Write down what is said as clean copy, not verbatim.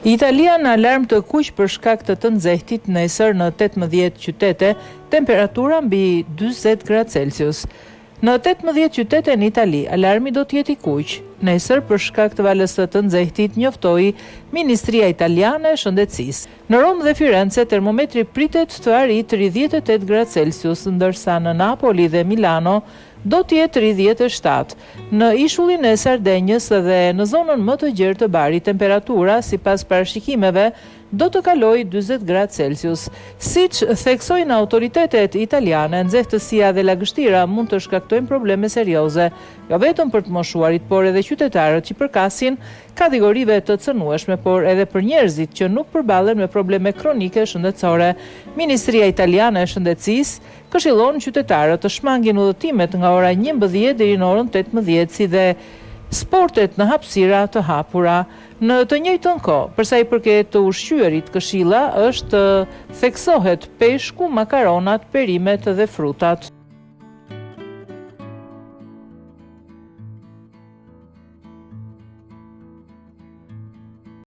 Italia në alarm të kuq për shkak të nxehtit nesër në 18 qytete, temperatura mbi 40 gradë Celsius. Në 18 qytete në Itali, alarmi do të jetë i kuq. Nesër për shkak të valës të nxehtit njoftoi Ministria Italiane e Shëndetësisë. Në Rom dhe Firenze termometri pritet të arrijë 38 gradë Celsius, ndërsa në Napoli dhe Milano do të jetë 37. Në ishullin e Sardenjës dhe në zonën më të gjerë të Barit, temperatura, sipas parashikimeve, do të kalojë 40 gradë Celsius. Siç theksojnë autoritetet italiane, nxehtësia dhe lagështira mund të shkaktojnë probleme serioze, jo vetëm për të moshuarit, por edhe qytetarët që përkasin kategorive të cënueshme, por edhe për njerëzit që nuk përballen me probleme kronike shëndetësore. Ministria Italiane e Shëndetësisë këshillon qytetarët të shmangin udhëtimet nga ora 11 deri në orën 18, si dhe sportet në hapësira të hapura. Në të njëjtën kohë, përsa i përket të ushqyerit, këshilla është theksohet peshku, makaronat, perimet dhe frutat.